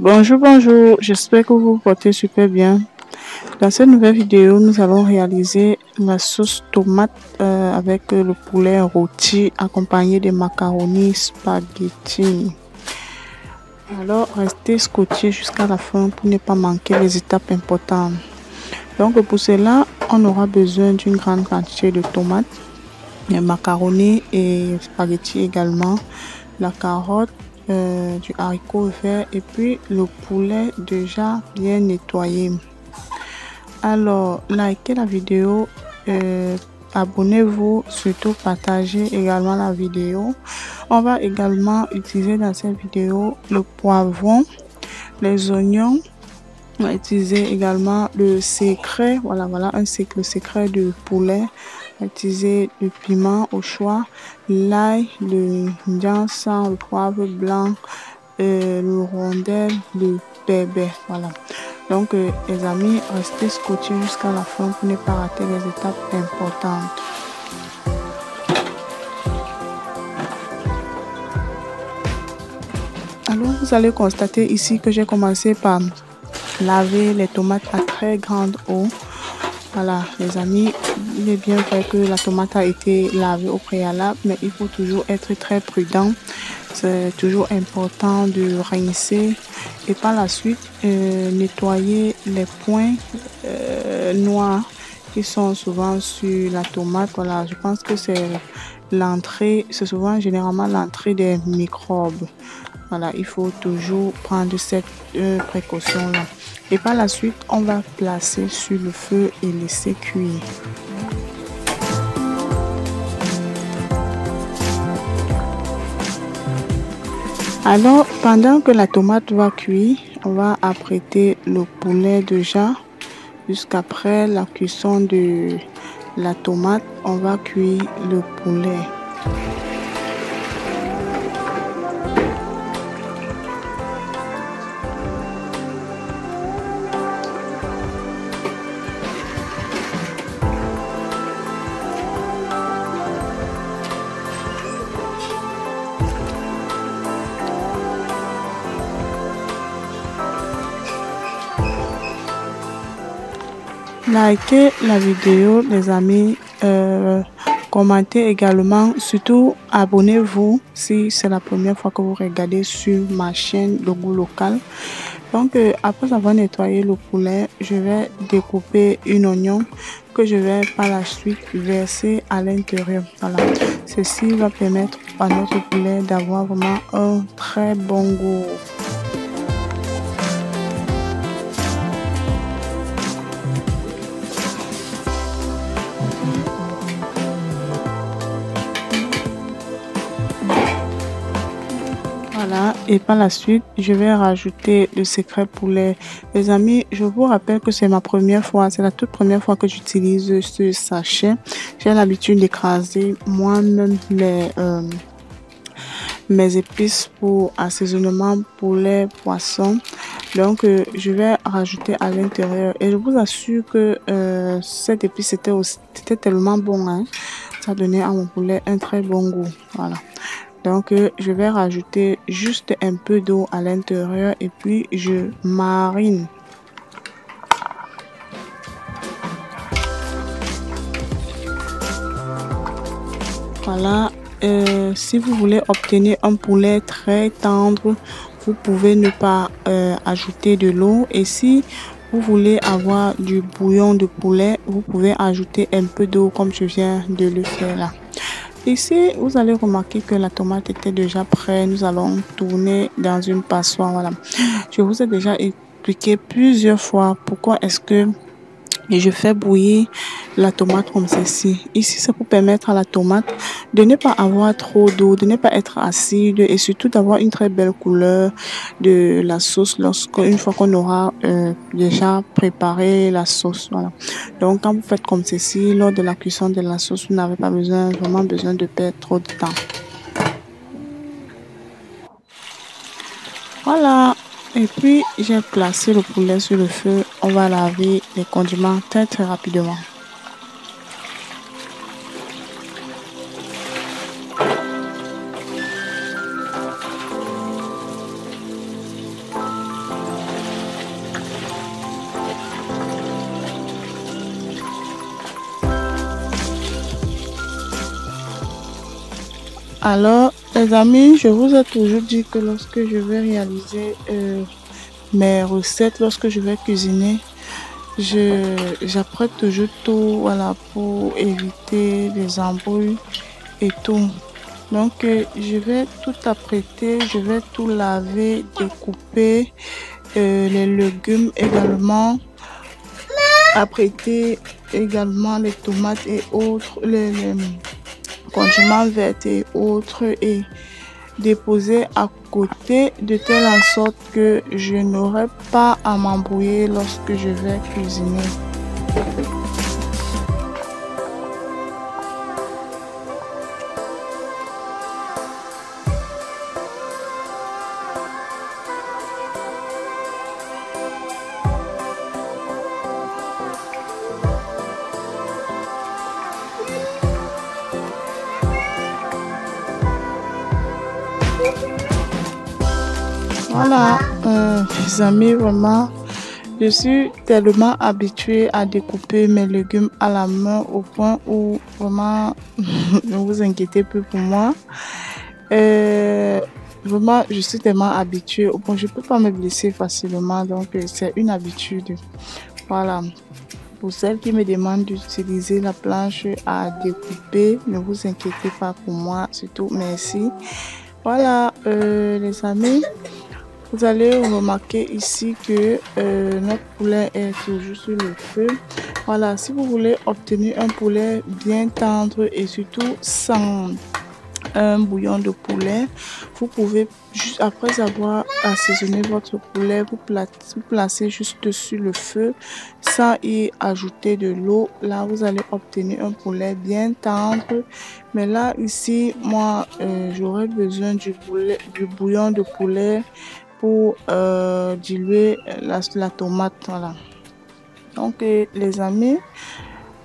Bonjour, bonjour, j'espère que vous vous portez super bien. Dans cette nouvelle vidéo, nous allons réaliser la sauce tomate avec le poulet rôti accompagné de macaronis spaghetti. Alors, restez scotchés jusqu'à la fin pour ne pas manquer les étapes importantes. Donc, pour cela, on aura besoin d'une grande quantité de tomates, des macaronis et spaghetti également, la carotte, du haricot vert et puis le poulet déjà bien nettoyé. Alors, likez la vidéo, abonnez-vous, surtout partagez également la vidéo. On va également utiliser dans cette vidéo le poivron, les oignons. On va utiliser également le secret, voilà le secret du poulet. On va utiliser le piment au choix, l'ail, le jansan, le poivre blanc, le rondelle, le pépé, voilà. Donc, les amis, restez scotchés jusqu'à la fin pour ne pas rater les étapes importantes. Alors, vous allez constater ici que j'ai commencé par laver les tomates à très grande eau. Voilà, les amis, il est bien vrai que la tomate a été lavée au préalable, mais il faut toujours être très prudent. C'est toujours important de rincer et par la suite nettoyer les points noirs qui sont souvent sur la tomate. Voilà, je pense que c'est l'entrée, c'est souvent généralement l'entrée des microbes. Voilà, il faut toujours prendre cette précaution-là. Et par la suite, on va placer sur le feu et laisser cuire. Alors, pendant que la tomate va cuire, on va apprêter le poulet déjà. Jusqu'après la cuisson de la tomate, on va cuire le poulet. Likez la vidéo, les amis, commentez également, surtout abonnez-vous si c'est la première fois que vous regardez sur ma chaîne Le Goût Local. Donc, après avoir nettoyé le poulet, je vais découper un oignon que je vais par la suite verser à l'intérieur. Voilà, ceci va permettre à notre poulet d'avoir vraiment un très bon goût. Voilà, et par la suite, je vais rajouter le secret poulet. Les amis, je vous rappelle que c'est ma première fois, c'est la toute première fois que j'utilise ce sachet. J'ai l'habitude d'écraser moi-même mes épices pour assaisonnement poulet, poisson. Donc, je vais rajouter à l'intérieur. Et je vous assure que cette épice était tellement bon, hein. Ça donnait à mon poulet un très bon goût. Voilà. Donc, je vais rajouter juste un peu d'eau à l'intérieur et puis je marine. Voilà, si vous voulez obtenir un poulet très tendre, vous pouvez ne pas ajouter de l'eau. Et si vous voulez avoir du bouillon de poulet, vous pouvez ajouter un peu d'eau comme je viens de le faire là. Ici, vous allez remarquer que la tomate était déjà prête. Nous allons tourner dans une passoire. Voilà. Je vous ai déjà expliqué plusieurs fois pourquoi est-ce que je fais bouillir la tomate comme ceci. Ici, c'est pour permettre à la tomate de ne pas avoir trop d'eau, de ne pas être acide et surtout d'avoir une très belle couleur de la sauce une fois qu'on aura déjà préparé la sauce. Voilà. Donc, quand vous faites comme ceci, lors de la cuisson de la sauce, vous n'avez pas vraiment besoin de perdre trop de temps. Voilà. Et puis, j'ai placé le poulet sur le feu. On va laver les condiments très rapidement. Alors, les amis, je vous ai toujours dit que lorsque je vais réaliser mes recettes, lorsque je vais cuisiner, j'apprête toujours tout, voilà, pour éviter les embrouilles et tout. Donc, je vais tout apprêter, je vais tout laver, découper, les légumes également, apprêter également les tomates et autres, les condiments verts et autres, et déposer à côté de telle en sorte que je n'aurai pas à m'embrouiller lorsque je vais cuisiner. Voilà, mes amis, vraiment, je suis tellement habituée à découper mes légumes à la main au point où vraiment, ne vous inquiétez plus pour moi. Vraiment, je suis tellement habituée au point où je ne peux pas me blesser facilement, donc c'est une habitude. Voilà. Pour celles qui me demandent d'utiliser la planche à découper, ne vous inquiétez pas pour moi, surtout merci. Voilà, les amis. Vous allez remarquer ici que notre poulet est toujours sur le feu. Voilà, si vous voulez obtenir un poulet bien tendre et surtout sans un bouillon de poulet, vous pouvez, juste après avoir assaisonné votre poulet, vous placez juste sur le feu sans y ajouter de l'eau. Là, vous allez obtenir un poulet bien tendre. Mais là, ici, moi, j'aurais besoin du bouillon de poulet pour diluer la tomate. Voilà. Donc, les amis,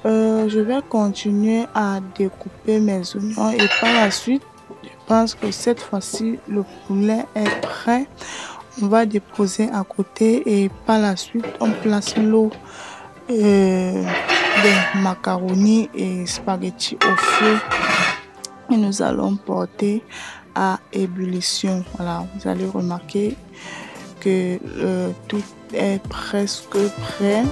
je vais continuer à découper mes oignons et par la suite, je pense que cette fois-ci, le poulet est prêt. On va déposer à côté et par la suite, on place l'eau des macaronis et spaghettis au feu et nous allons porter à ébullition. Voilà, vous allez remarquer que tout est presque prêt.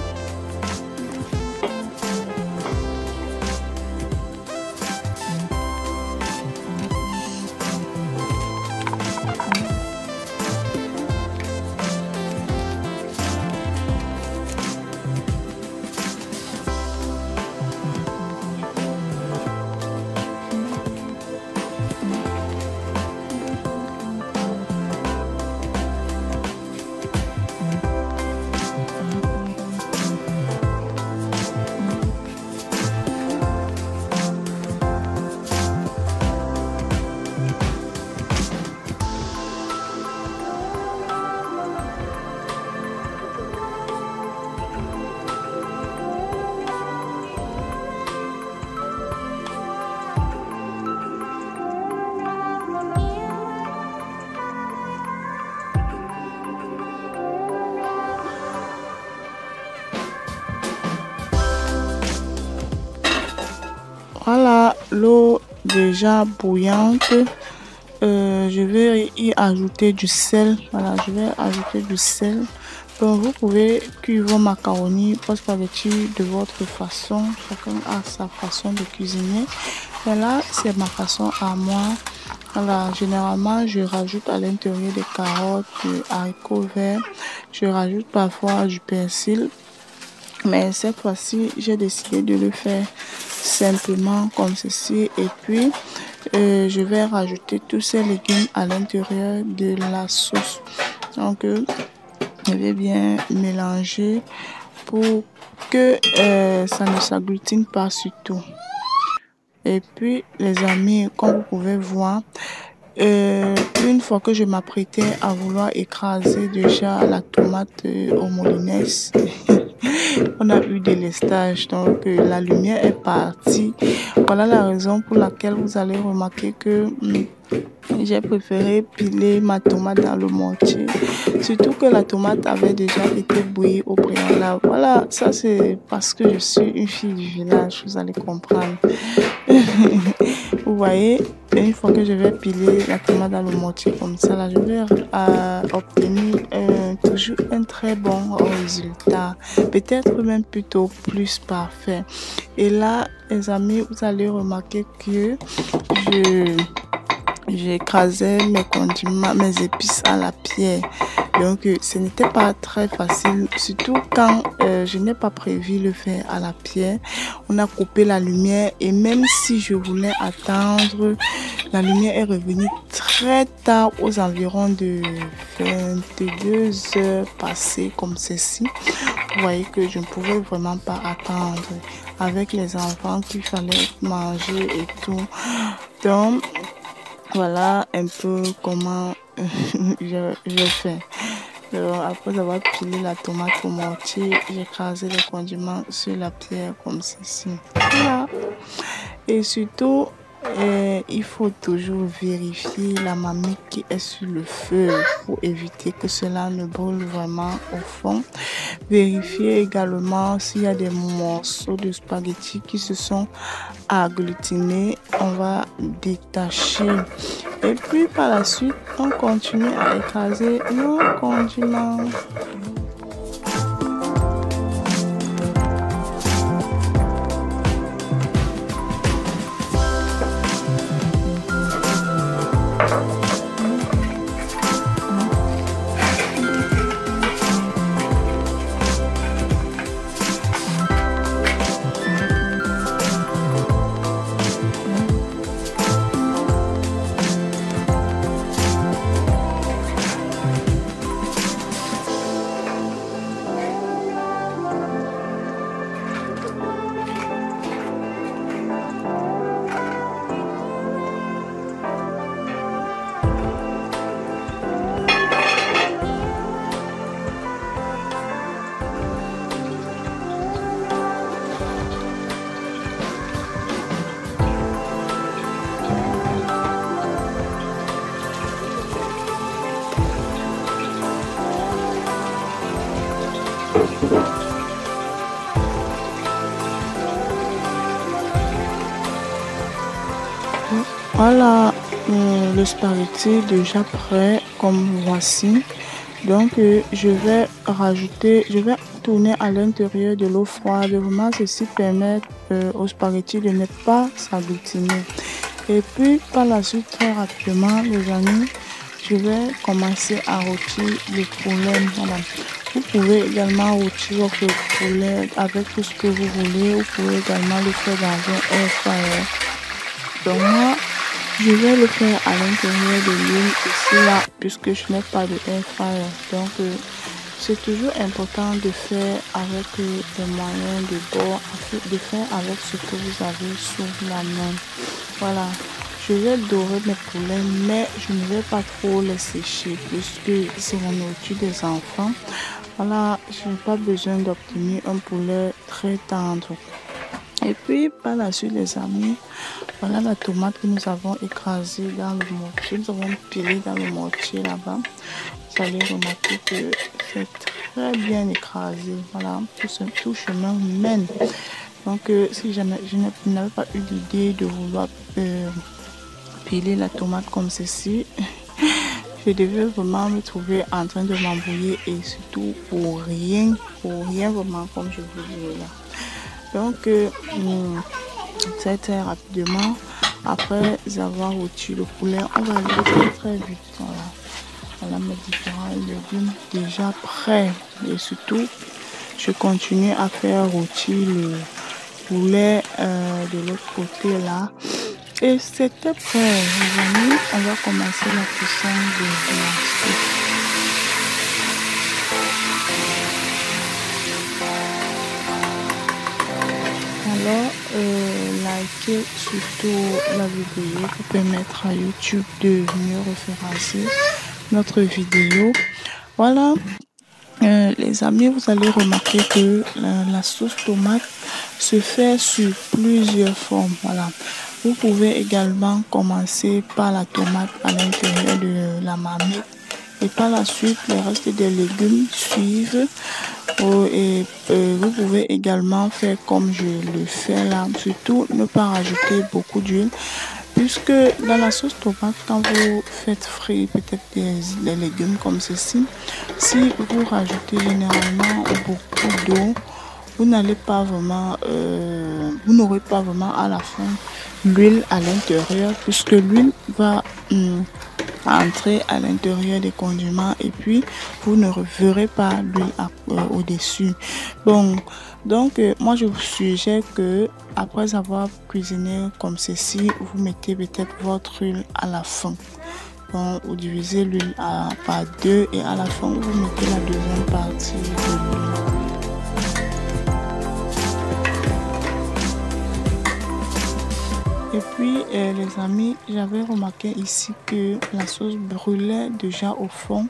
Voilà l'eau déjà bouillante. Je vais y ajouter du sel. Voilà, je vais ajouter du sel. Donc, vous pouvez cuire vos macaronis, vos spaghettis de votre façon. Chacun a sa façon de cuisiner. Mais là, c'est ma façon à moi. Voilà, généralement, je rajoute à l'intérieur des carottes, des haricots verts. Je rajoute parfois du persil. Mais cette fois-ci, j'ai décidé de le faire simplement comme ceci. Et puis, je vais rajouter tous ces légumes à l'intérieur de la sauce. Donc, je vais bien mélanger pour que ça ne s'agglutine pas surtout. Et puis, les amis, comme vous pouvez voir, une fois que je m'apprêtais à vouloir écraser déjà la tomate au molinaise, on a eu des lestages, donc la lumière est partie. Voilà la raison pour laquelle vous allez remarquer que j'ai préféré piler ma tomate dans le mortier. Surtout que la tomate avait déjà été bouillie au préalable. Voilà, ça c'est parce que je suis une fille du village, vous allez comprendre. Vous voyez, une fois que je vais piler la tomate dans le mortier comme ça, là, je vais obtenir toujours un très bon résultat. Peut-être même plutôt plus parfait. Et là, les amis, vous allez remarquer que j'écrasais mes condiments, mes épices à la pierre. Donc, ce n'était pas très facile, surtout quand je n'ai pas prévu le faire à la pierre. On a coupé la lumière et même si je voulais attendre, la lumière est revenue très tard, aux environs de 22 heures passées comme ceci. Vous voyez que je ne pouvais vraiment pas attendre avec les enfants qu'il fallait manger et tout. Donc, voilà un peu comment je fais. Alors, après avoir pilé la tomate au mortier, j'ai écrasé les condiments sur la pierre comme ceci. Voilà. Et surtout, il faut toujours vérifier la marmite qui est sur le feu pour éviter que cela ne brûle vraiment au fond. Vérifier également s'il y a des morceaux de spaghettis qui se sont agglutinés. On va détacher. Et puis par la suite, on continue à écraser nos condiments. Voilà, le spaghetti déjà prêt comme voici. Donc je vais tourner à l'intérieur de l'eau froide. Vraiment, ceci permet au spaghetti de ne pas s'agglutiner. Et puis par la suite, très rapidement, les amis, je vais commencer à rôtir le poulet. Voilà. Vous pouvez également rôtir votre poulet avec tout ce que vous voulez. Vous pouvez également le faire dans un air fryer. Donc moi, je vais le faire à l'intérieur de l'huile ici là, puisque je n'ai pas de air fryer. Donc c'est toujours important de faire avec les moyens de bord, de faire avec ce que vous avez sous la main. Voilà. Je vais dorer mes poulets, mais je ne vais pas trop les sécher puisque c'est la nourriture des enfants. Voilà, je n'ai pas besoin d'obtenir un poulet très tendre. Et puis par la suite, les amis, voilà la tomate que nous avons écrasée dans le mortier. Nous avons pilé dans le mortier là-bas. Vous allez remarquer que c'est très bien écrasé. Voilà, tout chemin mène. Donc, si jamais je n'avais pas eu l'idée de vouloir piler la tomate comme ceci, je devais vraiment me trouver en train de m'embrouiller et surtout pour rien vraiment comme je vous dis là. Donc, très rapidement, après avoir rôti le poulet, on va aller très vite. Voilà mes différents légumes déjà prêts. Et surtout, je continue à faire rôtir le poulet de l'autre côté là. Et c'était prêt, les amis. On va commencer la cuisson de la soupe. Alors, likez surtout la vidéo pour permettre à YouTube de mieux référencer notre vidéo. Voilà, les amis, vous allez remarquer que la sauce tomate se fait sur plusieurs formes. Voilà, Vous pouvez également commencer par la tomate à l'intérieur de la marmite et par la suite, le reste des légumes suivent. Et vous pouvez également faire comme je le fais là, surtout ne pas rajouter beaucoup d'huile. Puisque dans la sauce tomate, quand vous faites frire peut-être des légumes comme ceci, si vous rajoutez généralement beaucoup d'eau, vous n'allez pas vraiment, vous n'aurez pas vraiment à la fin l'huile à l'intérieur, puisque l'huile va entrer à l'intérieur des condiments et puis vous ne verrez pas l'huile au-dessus. Bon, donc moi je vous suggère que après avoir cuisiné comme ceci, vous mettez peut-être votre huile à la fin. Bon, vous divisez l'huile par deux et à la fin vous mettez la deuxième partie de l'huile. Et puis les amis, j'avais remarqué ici que la sauce brûlait déjà au fond.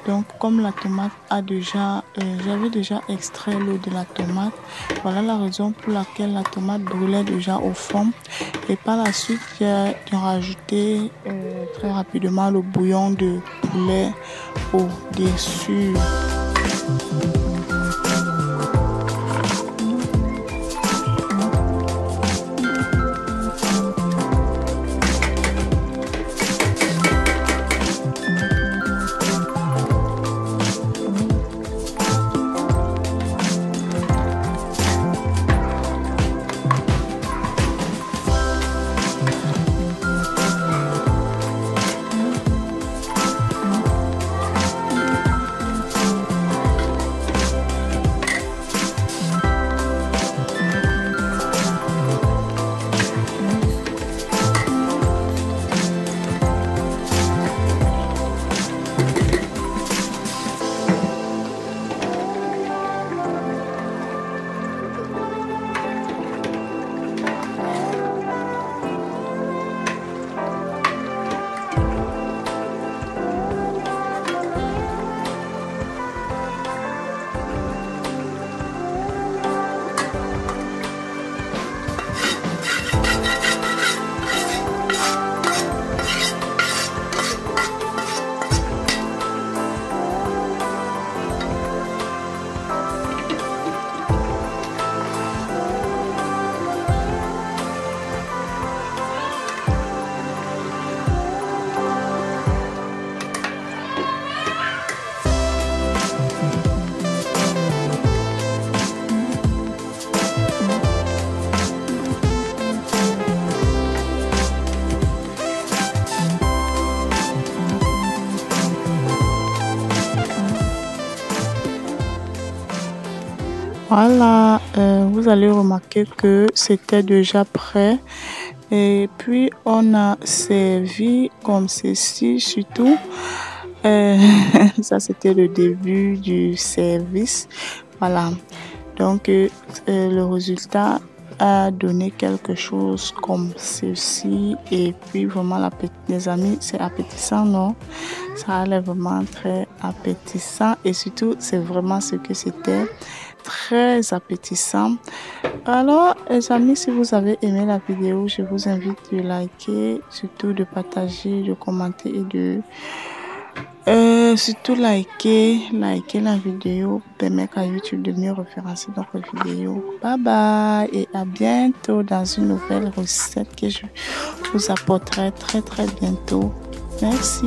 Donc comme la tomate a déjà, j'avais déjà extrait l'eau de la tomate. Voilà la raison pour laquelle la tomate brûlait déjà au fond. Et par la suite, j'ai rajouté très rapidement le bouillon de poulet au-dessus. Voilà, vous allez remarquer que c'était déjà prêt. Et puis, on a servi comme ceci, surtout. Ça, c'était le début du service. Voilà. Donc, le résultat a donné quelque chose comme ceci. Et puis, vraiment, les amis, c'est appétissant, non? Ça a l'air vraiment très appétissant. Et surtout, c'est vraiment ce que c'était. Très appétissant. Alors les amis, si vous avez aimé la vidéo, je vous invite de liker, surtout de partager, de commenter et de surtout liker la vidéo, permettre à YouTube de mieux référencer notre vidéo. Bye bye et à bientôt dans une nouvelle recette que je vous apporterai très bientôt. Merci.